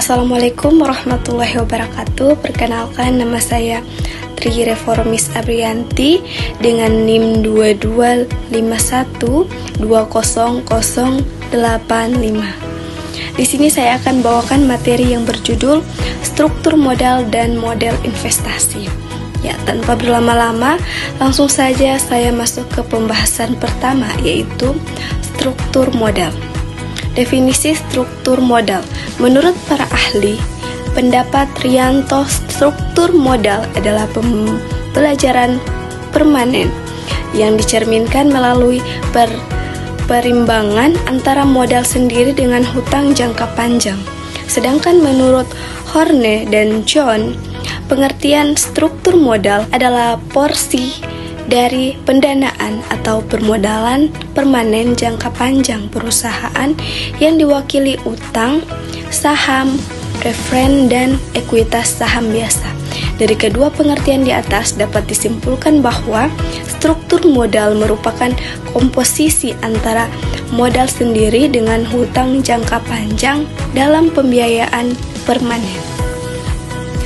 Assalamualaikum warahmatullahi wabarakatuh. Perkenalkan, nama saya Tri Reformis Abrianti dengan NIM 2251200085. Di sini saya akan bawakan materi yang berjudul struktur modal dan model investasi. Ya, tanpa berlama-lama, langsung saja saya masuk ke pembahasan pertama, yaitu struktur modal. Definisi struktur modal. Menurut para ahli, pendapat Rianto, struktur modal adalah pembelajaran permanen yang dicerminkan melalui perimbangan antara modal sendiri dengan hutang jangka panjang. Sedangkan menurut Horne dan John, pengertian struktur modal adalah porsi dari pendanaan atau permodalan permanen jangka panjang perusahaan yang diwakili utang, saham, referen, dan ekuitas saham biasa. Dari kedua pengertian di atas dapat disimpulkan bahwa struktur modal merupakan komposisi antara modal sendiri dengan hutang jangka panjang dalam pembiayaan permanen.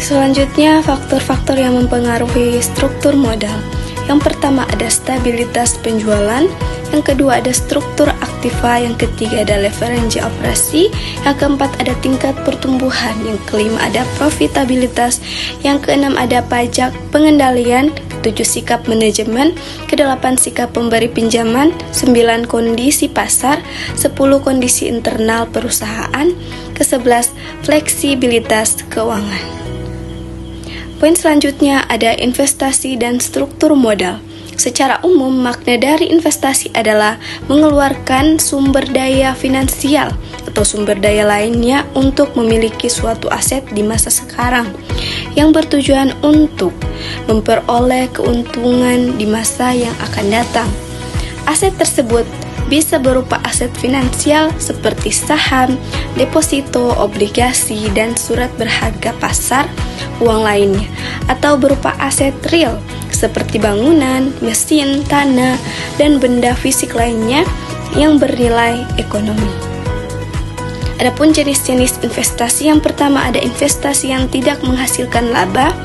Selanjutnya, faktor-faktor yang mempengaruhi struktur modal. Yang pertama ada stabilitas penjualan, yang kedua ada struktur aktiva, yang ketiga ada leverage operasi, yang keempat ada tingkat pertumbuhan, yang kelima ada profitabilitas, yang keenam ada pajak pengendalian, ketujuh sikap manajemen, kedelapan sikap pemberi pinjaman, 9 kondisi pasar, 10 kondisi internal perusahaan, ke-11 fleksibilitas keuangan. Poin selanjutnya ada investasi dan struktur modal. Secara umum, makna dari investasi adalah mengeluarkan sumber daya finansial atau sumber daya lainnya untuk memiliki suatu aset di masa sekarang yang bertujuan untuk memperoleh keuntungan di masa yang akan datang. Aset tersebut bisa berupa aset finansial seperti saham, deposito, obligasi, dan surat berharga pasar uang lainnya, atau berupa aset real seperti bangunan, mesin, tanah, dan benda fisik lainnya yang bernilai ekonomi. Adapun jenis-jenis investasi, yang pertama ada investasi yang tidak menghasilkan laba,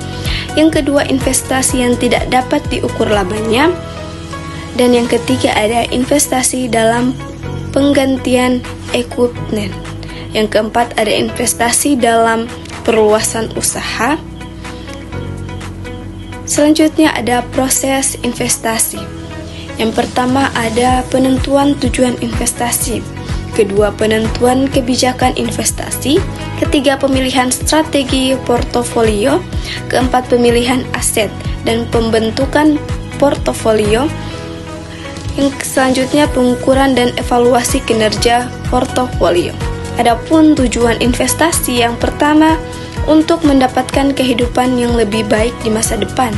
yang kedua investasi yang tidak dapat diukur labanya, dan yang ketiga ada investasi dalam penggantian equipment. Yang keempat ada investasi dalam perluasan usaha. Selanjutnya ada proses investasi. Yang pertama ada penentuan tujuan investasi, kedua penentuan kebijakan investasi, ketiga pemilihan strategi portofolio, keempat pemilihan aset dan pembentukan portofolio. Yang selanjutnya pengukuran dan evaluasi kinerja portofolio. Adapun tujuan investasi, yang pertama untuk mendapatkan kehidupan yang lebih baik di masa depan.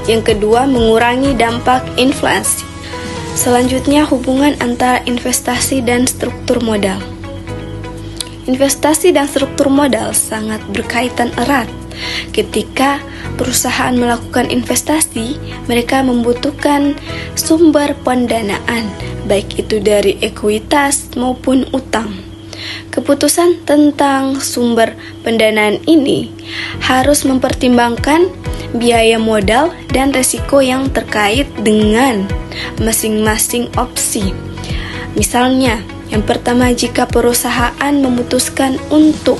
Yang kedua, mengurangi dampak inflasi. Selanjutnya, hubungan antara investasi dan struktur modal. Investasi dan struktur modal sangat berkaitan erat. Ketika perusahaan melakukan investasi, mereka membutuhkan sumber pendanaan, baik itu dari ekuitas maupun utang. Keputusan tentang sumber pendanaan ini harus mempertimbangkan biaya modal dan risiko yang terkait dengan masing-masing opsi. Misalnya, yang pertama, jika perusahaan memutuskan untuk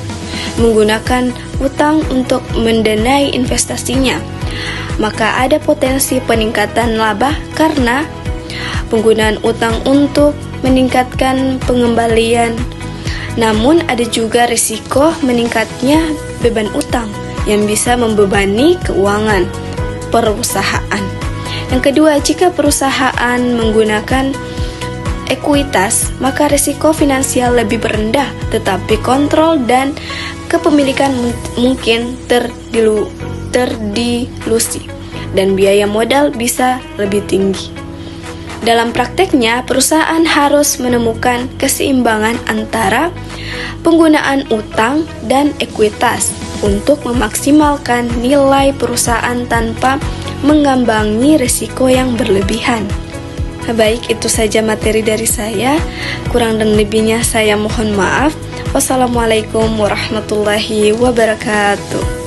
menggunakan utang untuk mendanai investasinya, maka ada potensi peningkatan laba karena penggunaan utang untuk meningkatkan pengembalian. Namun ada juga risiko meningkatnya beban utang yang bisa membebani keuangan perusahaan. Yang kedua, jika perusahaan menggunakan ekuitas, maka risiko finansial lebih rendah, tetapi kontrol dan kepemilikan mungkin terdilusi dan biaya modal bisa lebih tinggi. Dalam prakteknya, perusahaan harus menemukan keseimbangan antara penggunaan utang dan ekuitas untuk memaksimalkan nilai perusahaan tanpa mengambangi risiko yang berlebihan. Baik, itu saja materi dari saya. Kurang dan lebihnya saya mohon maaf. Wassalamualaikum warahmatullahi wabarakatuh.